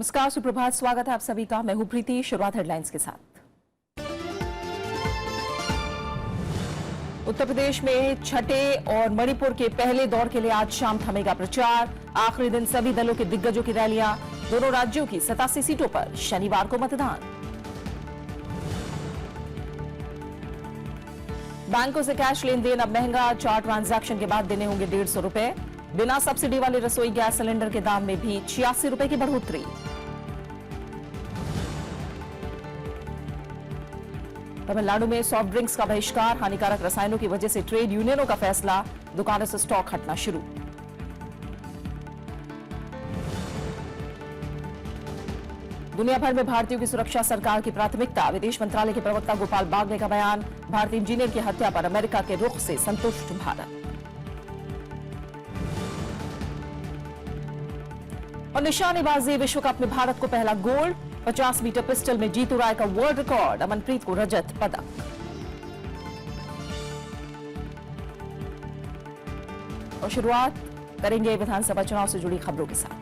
नमस्कार, सुप्रभात, स्वागत है आप सभी का। मैं हूं प्रीति। शुरुआत हेडलाइंस के साथ। उत्तर प्रदेश में छठे और मणिपुर के पहले दौर के लिए आज शाम थमेगा प्रचार। आखिरी दिन सभी दलों के दिग्गजों की रैलियां। दोनों राज्यों की 87 सीटों पर शनिवार को मतदान। बैंकों से कैश लेन देन अब महंगा। 4 ट्रांजैक्शन के बाद देने होंगे 150 रुपए। बिना सब्सिडी वाले रसोई गैस सिलेंडर के दाम में भी 86 रुपए की बढ़ोतरी। तमिलनाडु में सॉफ्ट ड्रिंक्स का बहिष्कार। हानिकारक रसायनों की वजह से ट्रेड यूनियनों का फैसला। दुकानों से स्टॉक हटना शुरू। दुनिया भर में भारतीयों की सुरक्षा सरकार की प्राथमिकता। विदेश मंत्रालय के प्रवक्ता गोपाल बागले का बयान। भारतीय इंजीनियर की हत्या पर अमेरिका के रुख से संतुष्ट भारत। और निशानेबाजी विश्व कप में भारत को पहला गोल्ड। 50 मीटर पिस्टल में जीतू राय का वर्ल्ड रिकॉर्ड। अमनप्रीत को रजत पदक। और शुरुआत करेंगे विधानसभा चुनाव से जुड़ी खबरों के साथ।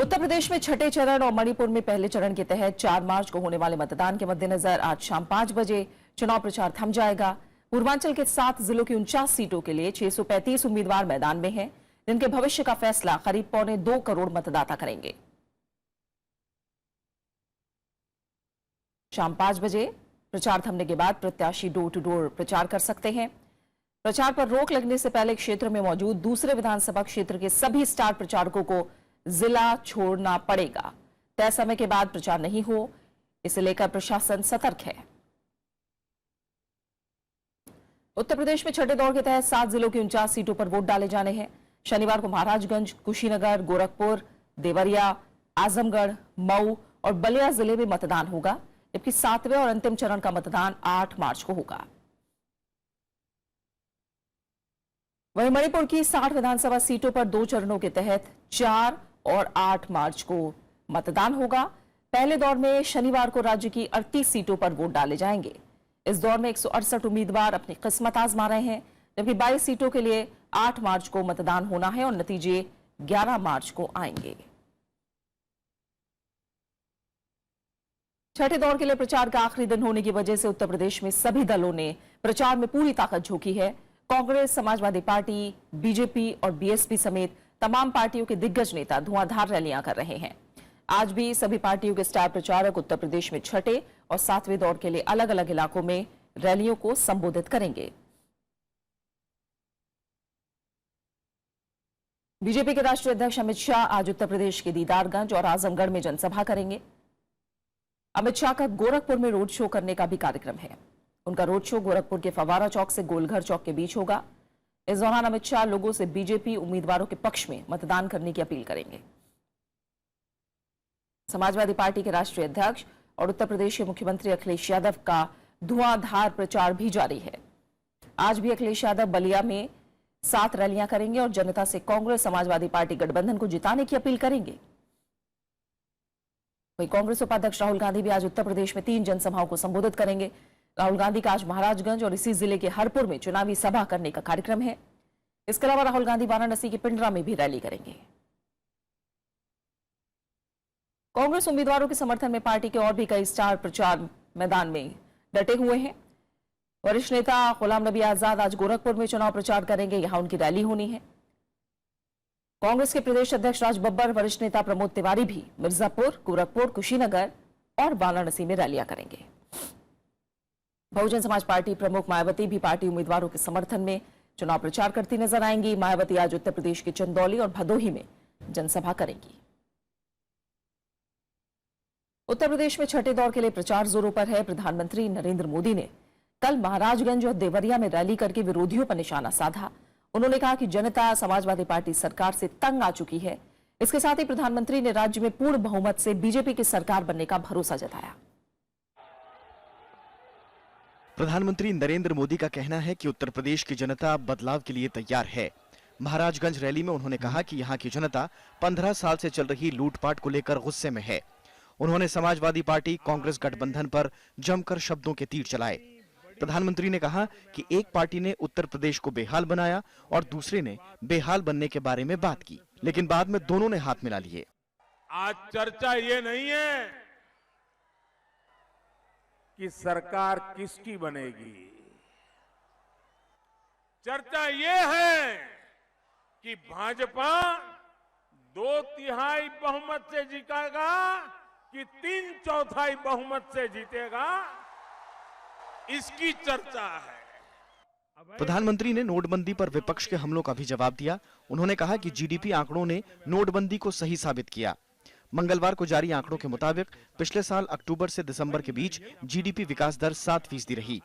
उत्तर प्रदेश में छठे चरण और मणिपुर में पहले चरण के तहत 4 मार्च को होने वाले मतदान के मद्देनजर आज शाम 5 बजे चुनाव प्रचार थम जाएगा। पूर्वांचल के 7 जिलों की 49 सीटों के लिए 635 उम्मीदवार मैदान में हैं, जिनके भविष्य का फैसला करीब 1.25 करोड़ मतदाता करेंगे। शाम 5 बजे प्रचार थमने के बाद प्रत्याशी डोर टू डोर प्रचार कर सकते हैं। प्रचार पर रोक लगने से पहले क्षेत्र में मौजूद दूसरे विधानसभा क्षेत्र के सभी स्टार प्रचारकों को जिला छोड़ना पड़ेगा। तय समय के बाद प्रचार नहीं हो, इसे लेकर प्रशासन सतर्क है। उत्तर प्रदेश में छठे दौर के तहत 7 जिलों की 49 सीटों पर वोट डाले जाने हैं। शनिवार को महाराजगंज, कुशीनगर, गोरखपुर, देवरिया, आजमगढ़, मऊ और बलिया जिले में मतदान होगा, जबकि 7वें और अंतिम चरण का मतदान 8 मार्च को होगा। वहीं मणिपुर की 60 विधानसभा सीटों पर 2 चरणों के तहत 4 और 8 मार्च को मतदान होगा। पहले दौर में शनिवार को राज्य की 38 सीटों पर वोट डाले जाएंगे। इस दौर में 168 उम्मीदवार अपनी किस्मत आजमा रहे हैं, जबकि 22 सीटों के लिए 8 मार्च को मतदान होना है और नतीजे 11 मार्च को आएंगे। छठे दौर के लिए प्रचार का आखिरी दिन होने की वजह से उत्तर प्रदेश में सभी दलों ने प्रचार में पूरी ताकत झोंकी है। कांग्रेस, समाजवादी पार्टी, बीजेपी और बीएसपी समेत तमाम पार्टियों के दिग्गज नेता धुआंधार रैलियां कर रहे हैं। आज भी सभी पार्टियों के स्टार प्रचारक उत्तर प्रदेश में छठे और 7वें दौर के लिए अलग अलग इलाकों में रैलियों को संबोधित करेंगे। बीजेपी के राष्ट्रीय अध्यक्ष अमित शाह आज उत्तर प्रदेश के दीदारगंज और आजमगढ़ में जनसभा करेंगे। अमित शाह का गोरखपुर में रोड शो करने का भी कार्यक्रम है। उनका रोड शो गोरखपुर के फवारा चौक से गोलघर चौक के बीच होगा। इस दौरान अमित शाह लोगों से बीजेपी उम्मीदवारों के पक्ष में मतदान करने की अपील करेंगे। समाजवादी पार्टी के राष्ट्रीय अध्यक्ष और उत्तर प्रदेश के मुख्यमंत्री अखिलेश यादव का धुआंधार प्रचार भी जारी है। आज भी अखिलेश यादव बलिया में 7 रैलियां करेंगे और जनता से कांग्रेस समाजवादी पार्टी गठबंधन को जिताने की अपील करेंगे। वहीं कांग्रेस उपाध्यक्ष राहुल गांधी भी आज उत्तर प्रदेश में 3 जनसभाओं को संबोधित करेंगे। राहुल गांधी का आज महाराजगंज और इसी जिले के हरपुर में चुनावी सभा करने का कार्यक्रम है। इसके अलावा राहुल गांधी वाराणसी के पिंडरा में भी रैली करेंगे। कांग्रेस उम्मीदवारों के समर्थन में पार्टी के और भी कई स्टार प्रचार मैदान में डटे हुए हैं। वरिष्ठ नेता गुलाम नबी आजाद आज गोरखपुर में चुनाव प्रचार करेंगे, यहां उनकी रैली होनी है। कांग्रेस के प्रदेश अध्यक्ष राज बब्बर, वरिष्ठ नेता प्रमोद तिवारी भी मिर्जापुर, गोरखपुर, कुशीनगर और वाराणसी में रैलियां करेंगे। बहुजन समाज पार्टी प्रमुख मायावती भी पार्टी उम्मीदवारों के समर्थन में चुनाव प्रचार करती नजर आएंगी। मायावती आज उत्तर प्रदेश के चंदौली और भदोही में जनसभा करेंगी। उत्तर प्रदेश में छठे दौर के लिए प्रचार जोरों पर है। प्रधानमंत्री नरेंद्र मोदी ने कल महाराजगंज और देवरिया में रैली करके विरोधियों पर निशाना साधा। उन्होंने कहा कि जनता समाजवादी पार्टी सरकार से तंग आ चुकी है। इसके साथ ही प्रधानमंत्री ने राज्य में पूर्ण बहुमत से बीजेपी की सरकार बनने का भरोसा जताया। प्रधानमंत्री नरेंद्र मोदी का कहना है कि उत्तर प्रदेश की जनता बदलाव के लिए तैयार है। महाराजगंज रैली में उन्होंने कहा कि यहां की जनता 15 साल से चल रही लूटपाट को लेकर गुस्से में है। उन्होंने समाजवादी पार्टी कांग्रेस गठबंधन पर जमकर शब्दों के तीर चलाए। प्रधानमंत्री ने कहा कि एक पार्टी ने उत्तर प्रदेश को बेहाल बनाया और दूसरे ने बेहाल बनने के बारे में बात की, लेकिन बाद में दोनों ने हाथ मिला लिए। आज चर्चा ये नहीं है कि सरकार किसकी बनेगी, चर्चा ये है कि भाजपा 2/3 बहुमत से जीतेगा कि 3/4 बहुमत से जीतेगा, इसकी चर्चा है। प्रधानमंत्री ने नोटबंदी पर विपक्ष के हमलों का भी जवाब दिया। उन्होंने कहा कि जीडीपी आंकड़ों ने नोटबंदी को सही साबित किया। मंगलवार को जारी आंकड़ों के मुताबिक पिछले साल अक्टूबर से दिसंबर के बीच जीडीपी विकास दर 7% रही।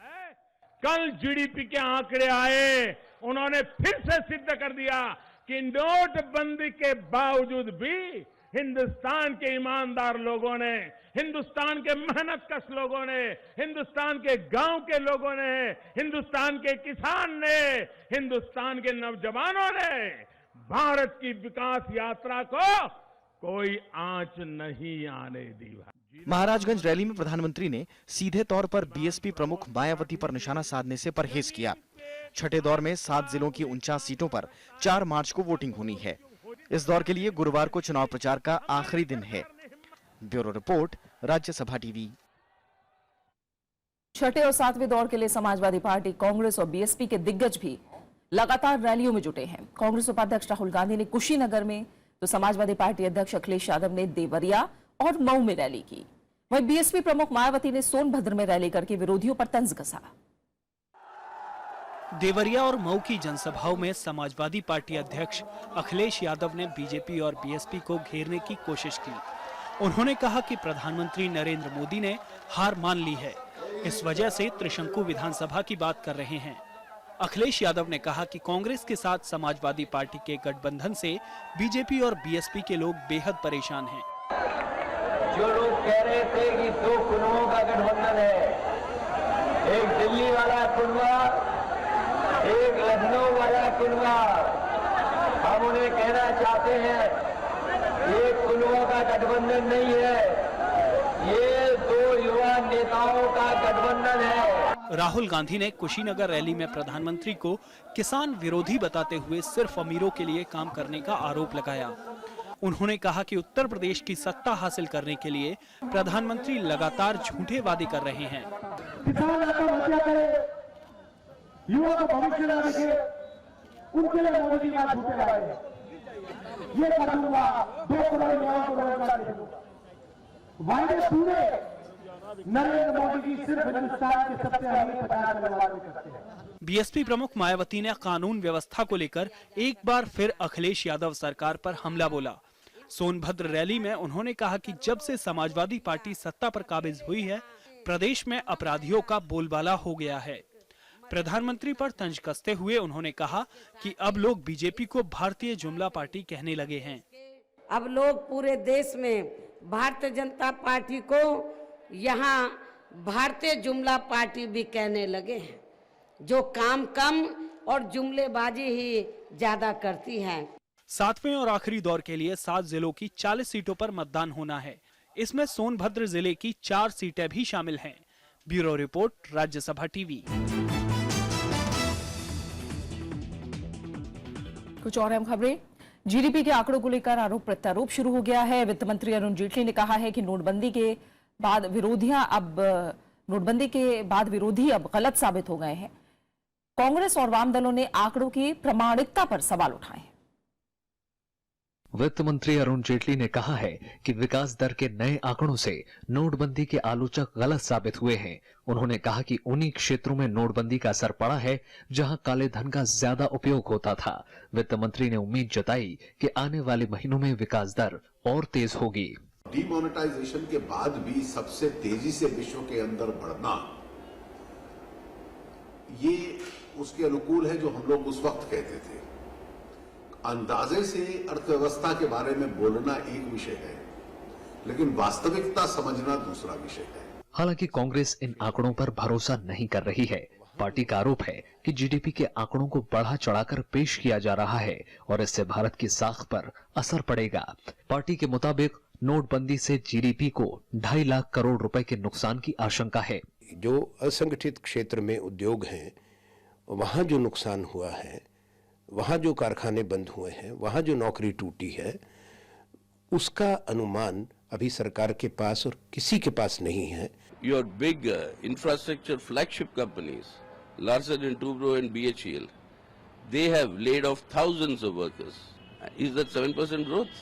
कल जीडीपी के आंकड़े आए, उन्होंने फिर से सिद्ध कर दिया कि नोटबंदी के बावजूद भी हिंदुस्तान के ईमानदार लोगों ने, हिंदुस्तान के मेहनतकश लोगों ने, हिंदुस्तान के गांव के लोगों ने, हिंदुस्तान के किसान ने, हिंदुस्तान के नौजवानों ने भारत की विकास यात्रा को कोई आंच नहीं आने दी। महाराजगंज रैली में प्रधानमंत्री ने सीधे तौर पर बीएसपी प्रमुख मायावती पर निशाना साधने से परहेज किया। छठे दौर में 7 जिलों की 49 सीटों पर 4 मार्च को वोटिंग होनी है। इस दौर के लिए गुरुवार को चुनाव प्रचार का आखिरी दिन है। Bureau report, Rajya Sabha TV. छठे और 7वें दौर के लिए समाजवादी पार्टी, कांग्रेस और बीएसपी के दिग्गज भी लगातार रैलियों में जुटे हैं। कांग्रेस उपाध्यक्ष राहुल गांधी ने कुशीनगर में, तो समाजवादी पार्टी अध्यक्ष अखिलेश यादव ने देवरिया और मऊ में रैली की। वहीं बीएसपी प्रमुख मायावती ने सोनभद्र में रैली करके विरोधियों पर तंज कसा। देवरिया और मऊ की जनसभाओं में समाजवादी पार्टी अध्यक्ष अखिलेश यादव ने बीजेपी और बीएसपी को घेरने की कोशिश की। उन्होंने कहा कि प्रधानमंत्री नरेंद्र मोदी ने हार मान ली है, इस वजह से त्रिशंकु विधानसभा की बात कर रहे हैं। अखिलेश यादव ने कहा कि कांग्रेस के साथ समाजवादी पार्टी के गठबंधन से बीजेपी और बीएसपी के लोग बेहद परेशान हैं। जो लोग कह रहे थे कि 2 कुनबों का गठबंधन है, एक दिल्ली वाला कुनबा, एक लखनऊ वाला कुनबा, हम उन्हें कहना चाहते हैं ये कुनबों का गठबंधन नहीं है, ये 2 युवा नेताओं का गठबंधन है। राहुल गांधी ने कुशीनगर रैली में प्रधानमंत्री को किसान विरोधी बताते हुए सिर्फ अमीरों के लिए काम करने का आरोप लगाया। उन्होंने कहा कि उत्तर प्रदेश की सत्ता हासिल करने के लिए प्रधानमंत्री लगातार झूठे वादे कर रहे हैं। किसान आत्महत्या करे, युवा को भविष्य न देखे, उनके लिए मोदी जी का झूठे वादे, ये करूंगा, 2 करोड़ युवाओं को रोजगार दूंगा। वादे पूरे नरेंद्र मोदी जी सिर्फ हिंदुस्तान के सबसे अमीर 50 वादे करते हैं। बीएसपी प्रमुख मायावती ने कानून व्यवस्था को लेकर एक बार फिर अखिलेश यादव सरकार पर हमला बोला। सोनभद्र रैली में उन्होंने कहा कि जब से समाजवादी पार्टी सत्ता पर काबिज हुई है, प्रदेश में अपराधियों का बोलबाला हो गया है। प्रधानमंत्री पर तंज कसते हुए उन्होंने कहा कि अब लोग बीजेपी को भारतीय जुमला पार्टी कहने लगे हैं। अब लोग पूरे देश में भारतीय जनता पार्टी को यहाँ भारतीय जुमला पार्टी भी कहने लगे हैं, जो काम कम और जुमलेबाजी ही ज्यादा करती है। 7वें और आखिरी दौर के लिए 7 जिलों की 40 सीटों पर मतदान होना है। इसमें सोनभद्र जिले की 4 सीटें भी शामिल हैं। Bureau report, Rajya Sabha TV. कुछ और अहम खबरें। जीडीपी के आंकड़ों को लेकर आरोप प्रत्यारोप शुरू हो गया है। वित्त मंत्री अरुण जेटली ने कहा है कि नोटबंदी के बाद विरोधी अब गलत साबित हो गए हैं। कांग्रेस और वाम दलों ने आंकड़ों की प्रामाणिकता पर सवाल उठाए हैं। वित्त मंत्री अरुण जेटली ने कहा है कि विकास दर के नए आंकड़ों से नोटबंदी के आलोचक गलत साबित हुए हैं। उन्होंने कहा कि उन्हीं क्षेत्रों में नोटबंदी का असर पड़ा है जहां काले धन का ज्यादा उपयोग होता था। वित्त मंत्री ने उम्मीद जताई कि आने वाले महीनों में विकास दर और तेज होगी। डीमोनेटाइजेशन के बाद भी सबसे तेजी से विश्व के अंदर बढ़ना, ये उसके अनुकूल है जो हम लोग उस वक्त कहते थे। अंदाजे से अर्थव्यवस्था के बारे में बोलना एक विषय है, लेकिन वास्तविकता समझना दूसरा विषय है। हालांकि कांग्रेस इन आंकड़ों पर भरोसा नहीं कर रही है। पार्टी का आरोप है कि जीडीपी के आंकड़ों को बढ़ा चढ़ाकर पेश किया जा रहा है और इससे भारत की साख पर असर पड़ेगा। पार्टी के मुताबिक नोटबंदी से जीडीपी को 2.5 लाख करोड़ रुपए के नुकसान की आशंका है। जो असंगठित क्षेत्र में उद्योग हैं, वहाँ जो नुकसान हुआ है, वहाँ जो कारखाने बंद हुए हैं, वहाँ जो नौकरी टूटी है, उसका अनुमान अभी सरकार के पास और किसी के पास नहीं है। Your big infrastructure flagship companies, Larsen & Toubro and BHEL, they have laid off thousands of workers. Is that 7% growth?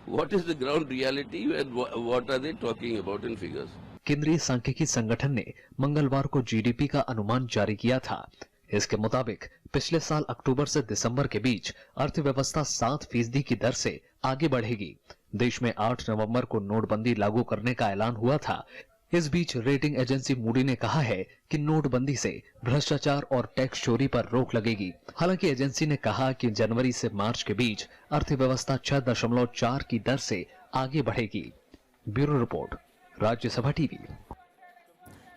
What is the ground reality and what are they talking about in figures? केंद्रीय सांख्यिकी संगठन ने मंगलवार को GDP का अनुमान जारी किया था। इसके मुताबिक पिछले साल अक्टूबर से दिसंबर के बीच अर्थव्यवस्था 7% की दर से आगे बढ़ेगी। देश में 8 नवंबर को नोटबंदी लागू करने का ऐलान हुआ था। इस बीच रेटिंग एजेंसी मूडी ने कहा है कि नोटबंदी से भ्रष्टाचार और टैक्स चोरी पर रोक लगेगी। हालांकि एजेंसी ने कहा कि जनवरी से मार्च के बीच अर्थव्यवस्था 6.4 की दर से आगे बढ़ेगी। Bureau report, Rajya Sabha TV.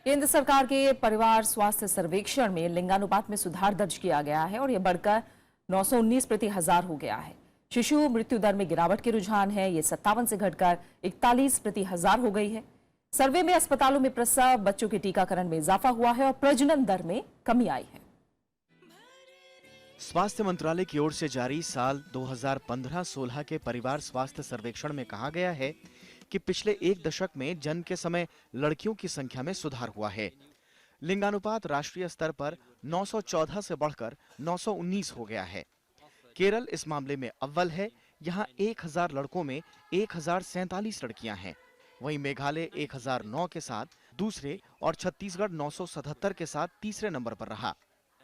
केंद्र सरकार के परिवार स्वास्थ्य सर्वेक्षण में लिंगानुपात में सुधार दर्ज किया गया है और यह बढ़कर 919 प्रति हजार हो गया है। शिशु मृत्यु दर में गिरावट के रुझान है, ये 57 से घटकर 41 प्रति हजार हो गई है। सर्वे में अस्पतालों में प्रसव, बच्चों के टीकाकरण में इजाफा हुआ है और प्रजनन दर में कमी आई है। स्वास्थ्य मंत्रालय की ओर से जारी साल 2015-16 के परिवार स्वास्थ्य सर्वेक्षण में कहा गया है कि पिछले एक दशक में जन्म के समय लड़कियों की संख्या में सुधार हुआ है। लिंगानुपात राष्ट्रीय स्तर पर 914 से बढ़कर 919 हो गया है। केरल इस मामले में अव्वल है, यहां 1000 लड़कों में 1047 लड़कियां हैं। वहीं मेघालय 1009 के साथ दूसरे और छत्तीसगढ़ 977 के साथ तीसरे नंबर पर रहा।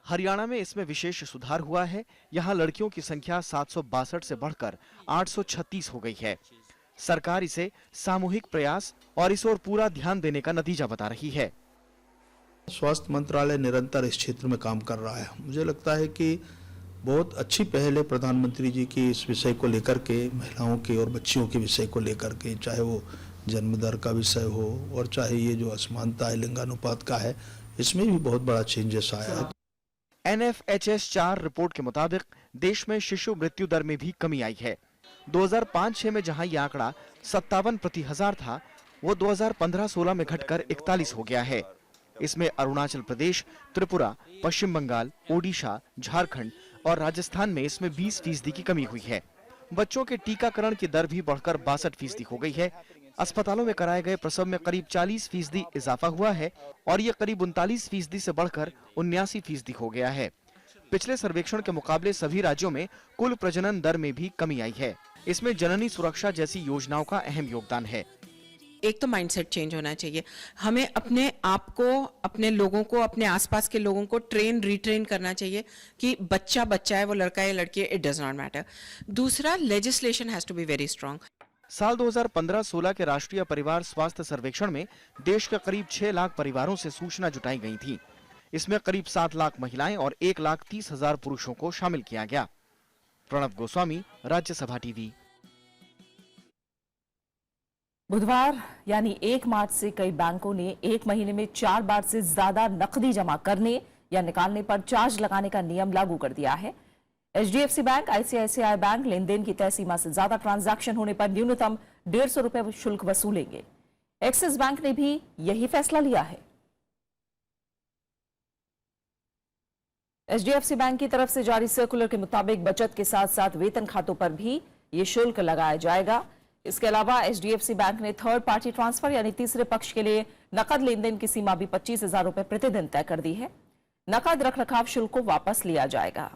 हरियाणा में इसमें विशेष सुधार हुआ है, यहां लड़कियों की संख्या 762 से बढ़कर 836 हो गई है। सरकार इसे सामूहिक प्रयास और इस ओर पूरा ध्यान देने का नतीजा बता रही है। स्वास्थ्य मंत्रालय निरंतर इस क्षेत्र में काम कर रहा है। मुझे लगता है कि बहुत अच्छी पहल है प्रधानमंत्री जी की इस विषय को लेकर के, महिलाओं के और बच्चियों के विषय को लेकर के, चाहे वो जन्म दर का विषय हो और चाहे ये जो असमानता है लिंगानुपात का है, इसमें भी बहुत बड़ा चेंजेस आया है। NFHS 4 रिपोर्ट के मुताबिक देश में शिशु मृत्यु दर में भी कमी आई है। 2005-6 में जहां यह आंकड़ा 57 प्रति हजार था, वो 2015-16 में घटकर 41 हो गया है। इसमें अरुणाचल प्रदेश, त्रिपुरा, पश्चिम बंगाल, ओडिशा, झारखंड और राजस्थान में इसमें 20% की कमी हुई है। बच्चों के टीकाकरण की दर भी बढ़कर 62% हो गई है। अस्पतालों में कराए गए प्रसव में करीब 40% इजाफा हुआ है और ये करीब 39% से बढ़कर 79% हो गया है। पिछले सर्वेक्षण के मुकाबले सभी राज्यों में कुल प्रजनन दर में भी कमी आई है। इसमें जननी सुरक्षा जैसी योजनाओं का अहम योगदान है। एक तो माइंडसेट चेंज होना चाहिए। हमें अपने आप को, अपने लोगों को, अपने आसपास के लोगों को रिट्रेन करना चाहिए कि बच्चा बच्चा है, वो लड़का है लड़की है, इट डज नॉट मैटर। दूसरा, legislation has to be very strong. साल 2015-16 के राष्ट्रीय परिवार स्वास्थ्य सर्वेक्षण में देश के करीब 6 लाख परिवारों से सूचना जुटाई गई थी। इसमें करीब 7 लाख महिलाएं और 1,30,000 पुरुषों को शामिल किया गया। प्रणव गोस्वामी, राज्यसभा टीवी। बुधवार यानी 1 मार्च से कई बैंकों ने एक महीने में 4 बार से ज्यादा नकदी जमा करने या निकालने पर चार्ज लगाने का नियम लागू कर दिया है। HDFC बैंक, ICICI बैंक लेन देन की तय सीमा से ज्यादा ट्रांजैक्शन होने पर न्यूनतम 150 रुपए शुल्क वसूलेंगे। एक्सिस बैंक ने भी यही फैसला लिया है। HDFC बैंक की तरफ से जारी सर्कुलर के मुताबिक बचत के साथ साथ वेतन खातों पर भी ये शुल्क लगाया जाएगा। इसके अलावा HDFC बैंक ने थर्ड पार्टी ट्रांसफर यानी तीसरे पक्ष के लिए नकद लेन देन की सीमा भी 25,000 रुपए प्रतिदिन तय कर दी है। नकद रखरखाव शुल्क को वापस लिया जाएगा।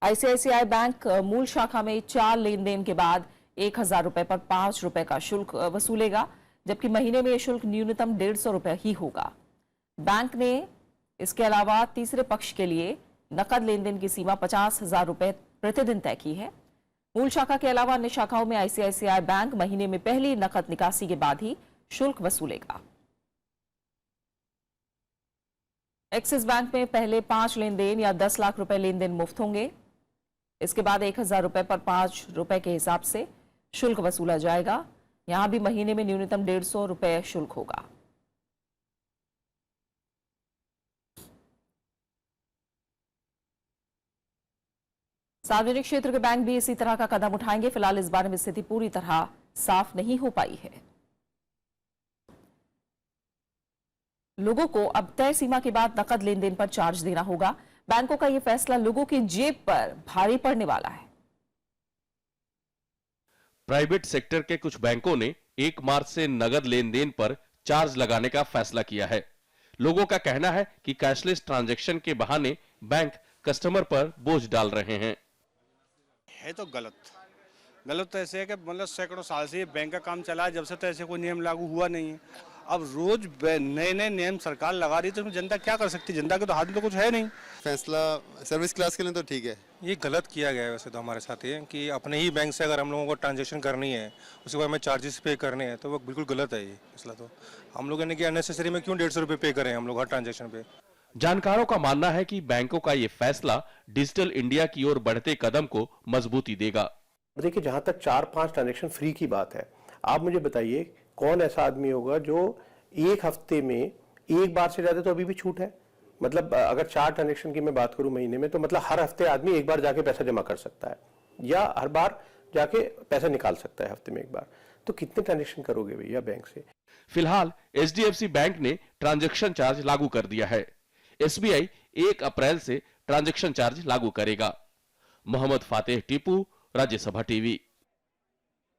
ICICI बैंक मूल शाखा में 4 लेन देन के बाद 1,000 रुपए पर 5 रुपए का शुल्क वसूलेगा, जबकि महीने में यह शुल्क न्यूनतम 150 रुपए ही होगा। बैंक ने इसके अलावा तीसरे पक्ष के लिए नकद लेन देन की सीमा 50,000 रुपए प्रतिदिन तय की है। मूल शाखा के अलावा अन्य शाखाओं में ICICI बैंक महीने में पहली नकद निकासी के बाद ही शुल्क वसूलेगा। एक्सिस बैंक में पहले 5 लेन देन या 10 लाख रुपए लेन देन मुफ्त होंगे। इसके बाद 1,000 रुपए पर 5 रुपए के हिसाब से शुल्क वसूला जाएगा। यहां भी महीने में न्यूनतम 150 रुपए शुल्क होगा। सार्वजनिक क्षेत्र के बैंक भी इसी तरह का कदम उठाएंगे। फिलहाल इस बारे में स्थिति पूरी तरह साफ नहीं हो पाई है। लोगों को अब तय सीमा के बाद नकद लेन देन पर चार्ज देना होगा। बैंकों का यह फैसला लोगों की जेब पर भारी पड़ने वाला है। प्राइवेट सेक्टर के कुछ बैंकों ने 1 मार्च से नगद लेन देन पर चार्ज लगाने का फैसला किया है। लोगों का कहना है कि कैशलेस ट्रांजैक्शन के बहाने बैंक कस्टमर पर बोझ डाल रहे हैं। है तो गलत तो ऐसे है कि मतलब सैकड़ों साल से ये बैंक का काम चला है, जब से तो ऐसे कोई नियम लागू हुआ नहीं है। अब रोज नए नियम सरकार लगा रही है, तो उसमें जनता क्या कर सकती है? जनता के तो हाथ में तो कुछ है नहीं। फैसला सर्विस क्लास के लिए तो ठीक है। ये गलत किया गया है वैसे तो हमारे साथ ये कि अपने ही बैंक से अगर हम लोगों को ट्रांजैक्शन करनी है, उसके बाद हमें चार्जेस पे करने हैं, तो वो बिल्कुल गलत है ये फैसला। तो हम लोगों ने कि अननेसेसरी में क्यों 150 रुपये पे करें हम लोग हर ट्रांजैक्शन पे। जानकारों का मानना है कि बैंकों का ये फैसला डिजिटल इंडिया की ओर बढ़ते कदम को मजबूती देगा। देखिए, जहां तक 4-5 ट्रांजैक्शन फ्री की बात है, आप मुझे बताइए कौन ऐसा आदमी होगा जो एक हफ्ते में एक बार से ज्यादा, तो अभी भी छूट है। मतलब अगर 4 ट्रांजैक्शन की मैं बात करूं महीने में, तो मतलब हर हफ्ते आदमी एक बार जाके पैसा जमा कर सकता है या हर बार जाके पैसा निकाल सकता है हफ्ते में एक बार। तो कितने ट्रांजैक्शन करोगे भैया बैंक से? फिलहाल एचडीएफसी बैंक ने ट्रांजैक्शन चार्ज लागू कर दिया है। एसबीआई 1 अप्रैल से ट्रांजैक्शन चार्ज लागू करेगा। मोहम्मद फातेह टीपू, राज्यसभा टीवी।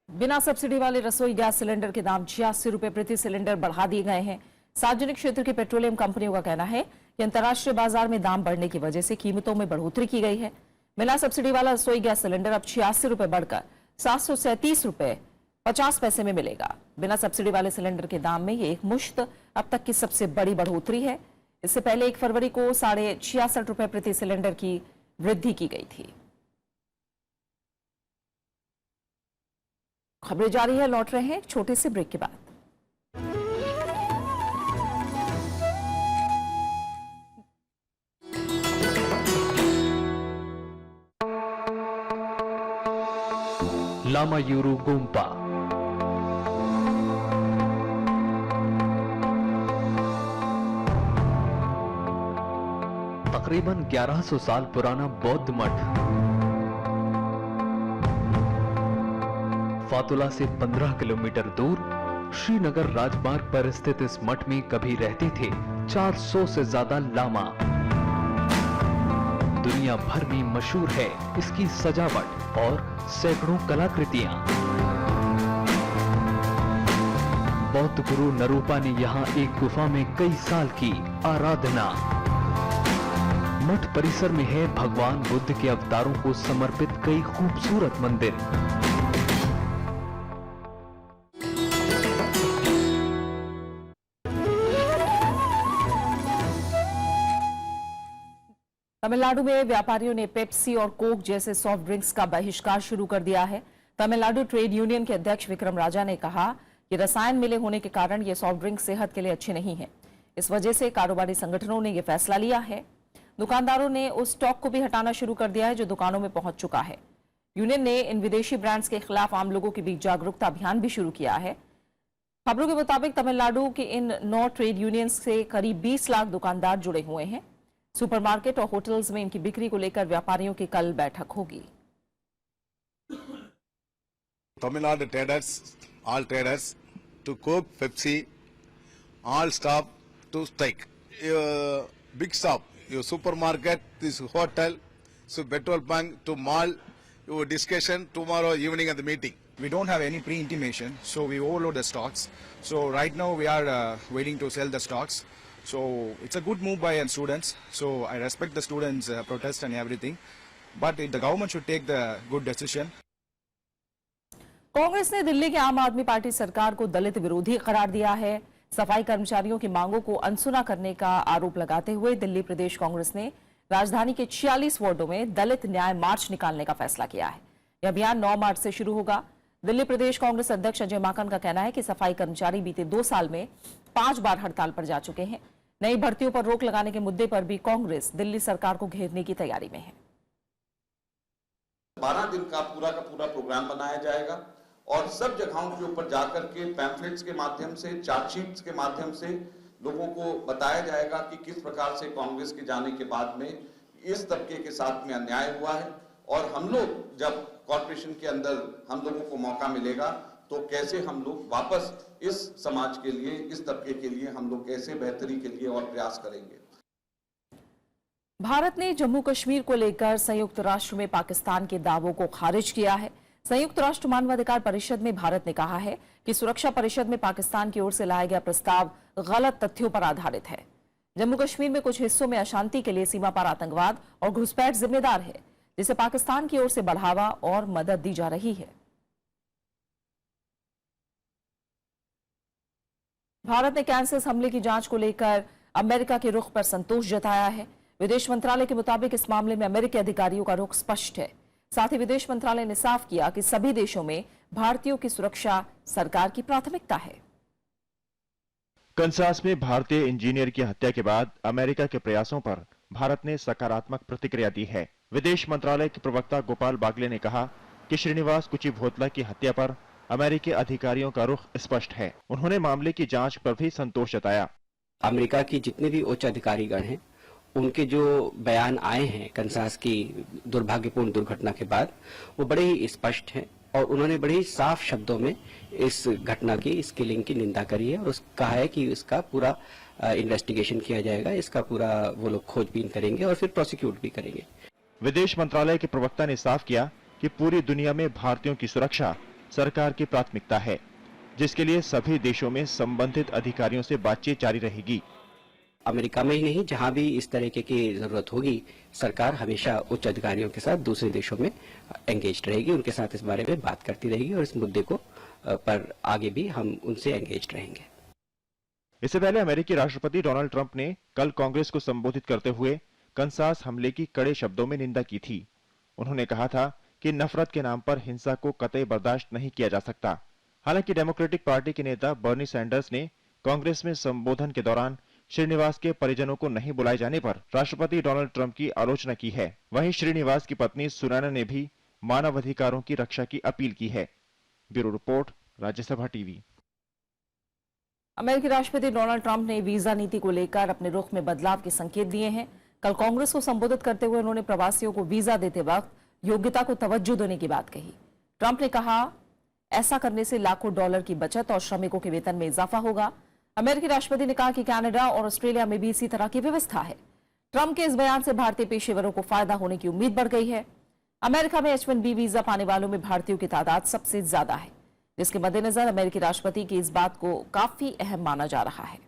बिना सब्सिडी वाले रसोई गैस सिलेंडर के दाम 86 रुपए प्रति सिलेंडर बढ़ा दिए गए हैं। सार्वजनिक क्षेत्र की पेट्रोलियम कंपनियों का कहना है कि अंतर्राष्ट्रीय बाजार में दाम बढ़ने की वजह से कीमतों में बढ़ोतरी की गई है। बिना सब्सिडी वाला रसोई गैस सिलेंडर अब 86 रुपए बढ़कर 737 रुपए 50 पैसे में मिलेगा। बिना सब्सिडी वाले सिलेंडर के दाम में ये एक मुश्त अब तक की सबसे बड़ी बढ़ोतरी है। इससे पहले 1 फरवरी को 66.5 रुपए प्रति सिलेंडर की वृद्धि की गई थी। खबरें जारी है, लौट रहे हैं एक छोटे से ब्रेक के बाद। लामा यूरू गोम्पा तकरीबन 1100 साल पुराना बौद्ध मठ फातुला से 15 किलोमीटर दूर श्रीनगर राजमार्ग पर स्थित इस मठ में कभी रहते थे 400 से ज्यादा लामा। दुनिया भर में मशहूर है इसकी सजावट और सैकड़ों कलाकृतियां। बौद्ध गुरु नरूपा ने यहाँ एक गुफा में कई साल की आराधना। मठ परिसर में है भगवान बुद्ध के अवतारों को समर्पित कई खूबसूरत मंदिर। तमिलनाडु में व्यापारियों ने पेप्सी और कोक जैसे सॉफ्ट ड्रिंक्स का बहिष्कार शुरू कर दिया है। तमिलनाडु ट्रेड यूनियन के अध्यक्ष विक्रम राजा ने कहा कि रसायन मिले होने के कारण ये सॉफ्ट ड्रिंक सेहत के लिए अच्छे नहीं है। इस वजह से कारोबारी संगठनों ने यह फैसला लिया है। दुकानदारों ने उस स्टॉक को भी हटाना शुरू कर दिया है जो दुकानों में पहुंच चुका है। यूनियन ने इन विदेशी ब्रांड्स के खिलाफ आम लोगों के बीच जागरूकता अभियान भी शुरू किया है। खबरों के मुताबिक तमिलनाडु के इन 9 ट्रेड यूनियन से करीब 20 लाख दुकानदार जुड़े हुए हैं। सुपरमार्केट और होटल्स में इनकी बिक्री को लेकर व्यापारियों की कल बैठक होगी। Tamil Nadu traders, all traders, to Coke, Pepsi, all stop to strike. Your big stop, your supermarket, this hotel, so petrol pump to mall, your discussion tomorrow evening at the meeting. We don't have any pre-intimation, so we overload the stocks. So right now we are waiting to sell the stocks. So it's a good move by students. So I respect the students' protest and everything, but the government should take the good decision. Congress ने दिल्ली की आम आदमी party सरकार को दलित विरोधी करार दिया है। सफाई कर्मचारियों की मांगों को अनसुना करने का आरोप लगाते हुए दिल्ली प्रदेश कांग्रेस ने राजधानी के 46 वार्डों में दलित न्याय मार्च निकालने का फैसला किया है। यह अभियान 9 मार्च से शुरू होगा। दिल्ली प्रदेश कांग्रेस अध्यक्ष अजय माकन का कहना है कि सफाई कर्मचारी बीते 2 साल में 5 बार हड़ताल पर जा चुके हैं। नई भर्तियों पर रोक लगाने के मुद्दे पर भी कांग्रेस दिल्ली सरकार को घेरने की तैयारी में है। 12 दिन का पूरा प्रोग्राम बनाया जाएगा और सब जगहों के ऊपर जाकर के पैम्फलेट्स के माध्यम से, चार्जशीट्स के माध्यम से लोगों को बताया जाएगा कि किस प्रकार से कांग्रेस के जाने के बाद में इस तबके के साथ में अन्याय हुआ है और हम लोग जब कॉर्पोरेशन के अंदर हम लोगों को मौका मिलेगा तो कैसे हम लोग वापस इस समाज के लिए, इस तबके के लिए हम लोग कैसे बेहतरी के लिए और प्रयास करेंगे। भारत ने जम्मू कश्मीर को लेकर संयुक्त राष्ट्र में पाकिस्तान के दावों को खारिज किया है। संयुक्त राष्ट्र मानवाधिकार परिषद में भारत ने कहा है कि सुरक्षा परिषद में पाकिस्तान की ओर से लाया गया प्रस्ताव गलत तथ्यों पर आधारित है। जम्मू कश्मीर में कुछ हिस्सों में अशांति के लिए सीमा पार आतंकवाद और घुसपैठ जिम्मेदार है, जिसे पाकिस्तान की ओर से बढ़ावा और मदद दी जा रही है। भारत ने कैंसस हमले की जांच को लेकर अमेरिका के रुख पर संतोष जताया है। विदेश मंत्रालय के मुताबिक इस मामले में अमेरिकी अधिकारियों का रुख स्पष्ट है। साथ ही विदेश मंत्रालय ने साफ किया कि सभी देशों में भारतीयों की सुरक्षा सरकार की प्राथमिकता है। कंसास में भारतीय इंजीनियर की हत्या के बाद अमेरिका के प्रयासों पर भारत ने सकारात्मक प्रतिक्रिया दी है। विदेश मंत्रालय के प्रवक्ता गोपाल बागले ने कहा कि श्रीनिवास कुचिभोतला की हत्या पर अमेरिकी अधिकारियों का रुख स्पष्ट है। उन्होंने मामले की जांच पर भी संतोष जताया। अमेरिका की जितने भी उच्च अधिकारीगण हैं, उनके जो बयान आए हैं कंसास की दुर्भाग्यपूर्ण दुर्घटना के बाद, वो बड़े ही स्पष्ट हैं और उन्होंने बड़े ही साफ शब्दों में इस घटना की, इस किलिंग की निंदा करी है और कहा है कि इसका पूरा इन्वेस्टिगेशन किया जाएगा, इसका पूरा वो लोग खोजबीन करेंगे और फिर प्रोसिक्यूट भी करेंगे। विदेश मंत्रालय के प्रवक्ता ने साफ किया कि पूरी दुनिया में भारतीयों की सुरक्षा सरकार की प्राथमिकता है, जिसके लिए सभी देशों में संबंधित अधिकारियों से बातचीत जारी रहेगी। अमेरिका में ही नहीं, जहां भी इस तरीके की जरूरत होगी, सरकार हमेशा उच्च अधिकारियों के साथ दूसरे देशों में एंगेज रहेगी, उनके साथ इस बारे में बात करती रहेगी और इस मुद्दे को पर आगे भी हम उनसे एंगेज रहेंगे। इससे पहले अमेरिकी राष्ट्रपति डोनाल्ड ट्रंप ने कल कांग्रेस को संबोधित करते हुए कंसास हमले की कड़े शब्दों में निंदा की थी। उन्होंने कहा था कि नफरत के नाम पर हिंसा को कतई बर्दाश्त नहीं किया जा सकता। हालांकि डेमोक्रेटिक पार्टी के नेता बर्नी सैंडर्स ने कांग्रेस में संबोधन के दौरान श्रीनिवास के परिजनों को नहीं बुलाए जाने पर राष्ट्रपति डोनाल्ड ट्रंप की आलोचना की है। वहीं श्रीनिवास की पत्नी सुनैना ने भी मानवाधिकारों की रक्षा की अपील की है। Bureau report, Rajya Sabha TV. अमेरिकी राष्ट्रपति डोनाल्ड ट्रंप ने वीजा नीति को लेकर अपने रुख में बदलाव के संकेत दिए हैं। कल कांग्रेस को संबोधित करते हुए उन्होंने प्रवासियों को वीजा देते वक्त योग्यता को तवज्जो देने की बात कही। ट्रंप ने कहा, ऐसा करने से लाखों डॉलर की बचत और श्रमिकों के वेतन में इजाफा होगा। अमेरिकी राष्ट्रपति ने कहा कि कनाडा और ऑस्ट्रेलिया में भी इसी तरह की व्यवस्था है। ट्रंप के इस बयान से भारतीय पेशेवरों को फायदा होने की उम्मीद बढ़ गई है। अमेरिका में H-1B वीजा पाने वालों में भारतीयों की तादाद सबसे ज्यादा है, जिसके मद्देनजर अमेरिकी राष्ट्रपति की इस बात को काफी अहम माना जा रहा है।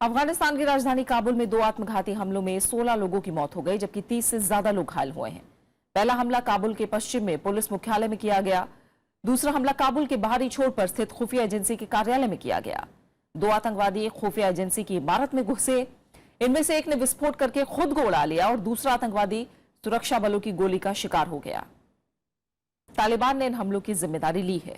अफगानिस्तान की राजधानी काबुल में 2 आत्मघाती हमलों में 16 लोगों की मौत हो गई, जबकि 30 से ज्यादा लोग घायल हुए हैं। पहला हमला काबुल के पश्चिम में पुलिस मुख्यालय में किया गया। दूसरा हमला काबुल के बाहरी छोर पर स्थित खुफिया एजेंसी के कार्यालय में किया गया। 2 आतंकवादी खुफिया एजेंसी की इमारत में घुसे। इनमें से एक ने विस्फोट करके खुद को उड़ा लिया और दूसरा आतंकवादी सुरक्षा बलों की गोली का शिकार हो गया। तालिबान ने इन हमलों की जिम्मेदारी ली है।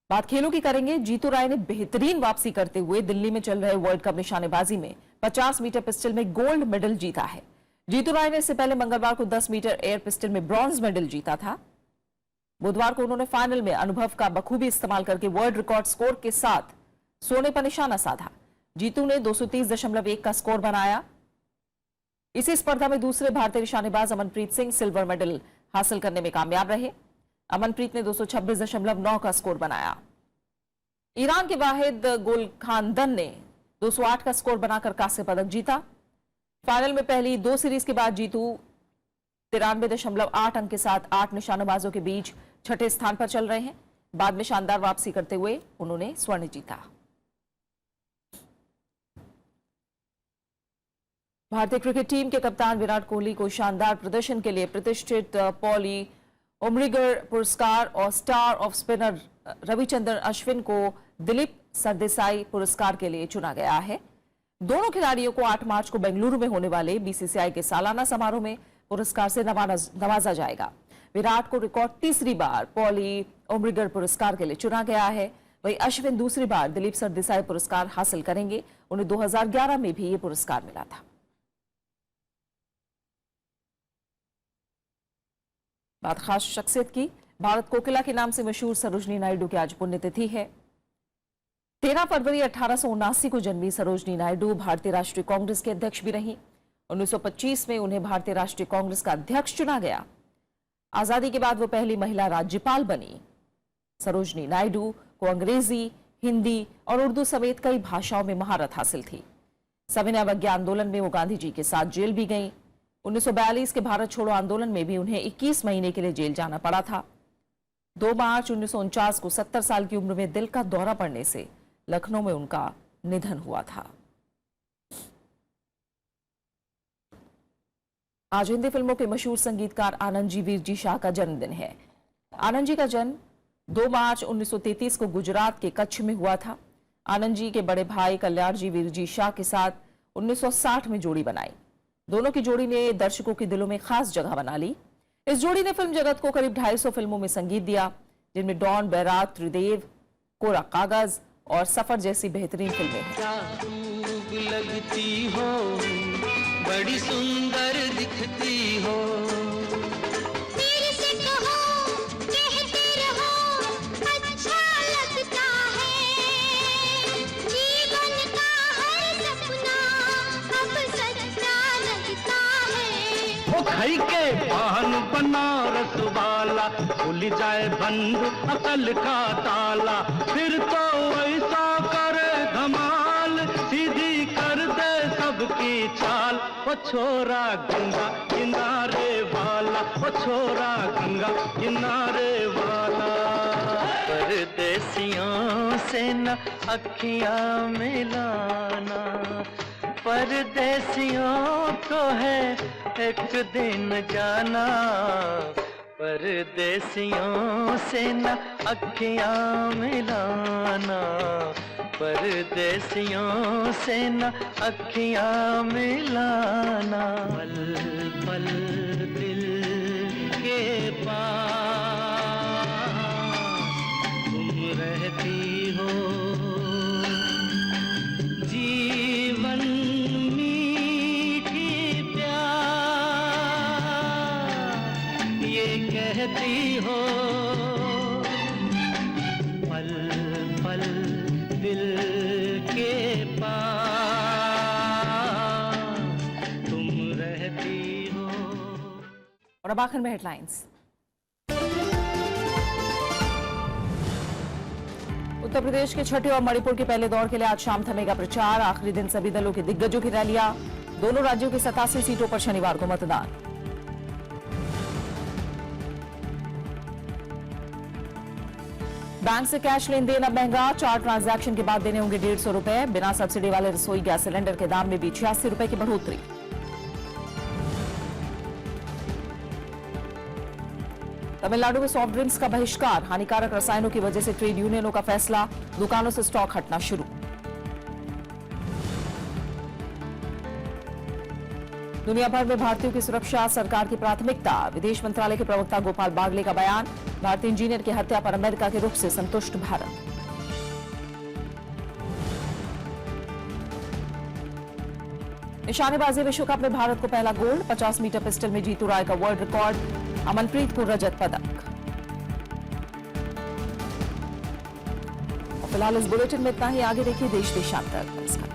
बात खेलों की करेंगे। जीतू राय ने बेहतरीन वापसी करते हुए दिल्ली में चल रहे वर्ल्ड कप निशानेबाजी में 50 मीटर पिस्टल में गोल्ड मेडल जीता है। जीतू राय ने इससे पहले मंगलवार को 10 मीटर एयर पिस्टल में ब्रॉन्ज मेडल जीता था। बुधवार को उन्होंने फाइनल में अनुभव का बखूबी इस्तेमाल करके वर्ल्ड रिकॉर्ड स्कोर के साथ सोने पर निशाना साधा। जीतू ने 230.1 का स्कोर बनाया। इसी स्पर्धा में दूसरे भारतीय निशानेबाज अमनप्रीत सिंह सिल्वर मेडल हासिल करने में कामयाब रहे। अमनप्रीत ने 226.9 का स्कोर बनाया। ईरान के वाहिद गुलखानदन ने 208 का स्कोर बनाकर कांस्य पदक जीता। फाइनल में पहली 2 सीरीज के बाद जीतू 93.8 अंक के साथ 8 निशानेबाजों के बीच छठे स्थान पर चल रहे हैं। बाद में शानदार वापसी करते हुए उन्होंने स्वर्ण जीता। भारतीय क्रिकेट टीम के कप्तान विराट कोहली को शानदार प्रदर्शन के लिए प्रतिष्ठित पॉली उमरिगर पुरस्कार और star off spinner Ravichandran Ashwin को दिलीप सरदेसाई पुरस्कार के लिए चुना गया है। दोनों खिलाड़ियों को 8 मार्च को बेंगलुरु में होने वाले बीसीसीआई के सालाना समारोह में पुरस्कार से नवाजा जाएगा। विराट को रिकॉर्ड तीसरी बार पॉली उमरिगर पुरस्कार के लिए चुना गया है। वहीं अश्विन दूसरी बार दिलीप सरदेसाई पुरस्कार हासिल करेंगे। उन्हें 2011 में भी ये पुरस्कार मिला था। बात खास शख्सियत की। भारत कोकिला के नाम से मशहूर सरोजनी नायडू की आज पुण्यतिथि है। 13 फरवरी 1879 को जन्मी सरोजनी नायडू भारतीय राष्ट्रीय कांग्रेस के अध्यक्ष भी रहीं। 1925 में उन्हें भारतीय राष्ट्रीय कांग्रेस का अध्यक्ष चुना गया। आजादी के बाद वो पहली महिला राज्यपाल बनी। सरोजनी नायडू को अंग्रेजी, हिंदी और उर्दू समेत कई भाषाओं में महारत हासिल थी। सविनय अवज्ञा आंदोलन में वो गांधी जी के साथ जेल भी गईं। 1942 के भारत छोड़ो आंदोलन में भी उन्हें 21 महीने के लिए जेल जाना पड़ा था। 2 मार्च 1949 को 70 साल की उम्र में दिल का दौरा पड़ने से लखनऊ में उनका निधन हुआ था। आज हिंदी फिल्मों के मशहूर संगीतकार आनंद जी वीरजी शाह का जन्मदिन है। आनंद जी का जन्म 2 मार्च 1933 को गुजरात के कच्छ में हुआ था। आनंद जी के बड़े भाई कल्याण जी वीरजी शाह के साथ 1960 में जोड़ी बनाई। दोनों की जोड़ी ने दर्शकों के दिलों में खास जगह बना ली। इस जोड़ी ने फिल्म जगत को करीब 250 फिल्मों में संगीत दिया, जिनमें डॉन, बैराग, त्रिदेव, कोरा कागज और सफर जैसी बेहतरीन फिल्में हैं। लगती हो, बड़ी सुंदर दिखती हो, से कहो, कहते रहो, अच्छा लगता है, जीवन का हर सपना अब सच्चा लगता है। वो खाई के पान बनारस वाला, खुल जाए बंद अकल का ताला, फिर तो ऐसा करे धमाल, सीधी कर दे सबकी चाल। वो छोरा गंगा किनारे वाला, वो छोरा गंगा किनारे वाला। परदेसियों से न अखियां मिलाना, परदेसियों को है एक दिन जाना। परदेसियों से न अखियां मिलाना, परदेसियों से न अखियां मिलाना। पल पल दिल के पास तुम रहती हो, जीवन मीठी प्यार ये कहती हो। पल पल दिल के पास तुम रहती हो। और अब आखिर में हेडलाइंस। उत्तर प्रदेश के छठे और मणिपुर के पहले दौर के लिए आज शाम थमेगा प्रचार। आखिरी दिन सभी दलों के दिग्गजों की रैलियां। दोनों राज्यों की 87 सीटों पर शनिवार को मतदान। बैंक से कैश लेन देन अब महंगा। 4 ट्रांजैक्शन के बाद देने होंगे 150 रुपए। बिना सब्सिडी वाले रसोई गैस सिलेंडर के दाम में भी 86 रुपए की बढ़ोतरी। तमिलनाडु में सॉफ्ट ड्रिंक्स का बहिष्कार। हानिकारक रसायनों की वजह से ट्रेड यूनियनों का फैसला। दुकानों से स्टॉक हटना शुरू। दुनिया भर में भारतीयों की सुरक्षा सरकार की प्राथमिकता। विदेश मंत्रालय के प्रवक्ता गोपाल बागले का बयान। भारतीय इंजीनियर की हत्या पर अमेरिका के रुख से संतुष्ट भारत। निशानेबाजी विश्व कप में भारत को पहला गोल्ड। 50 मीटर पिस्टल में जीतू राय का वर्ल्ड रिकॉर्ड। अमनप्रीत को रजत पदक। फिलहाल इस बुलेटिन में इतना ही। आगे देखिए देश देशांतर। नमस्कार।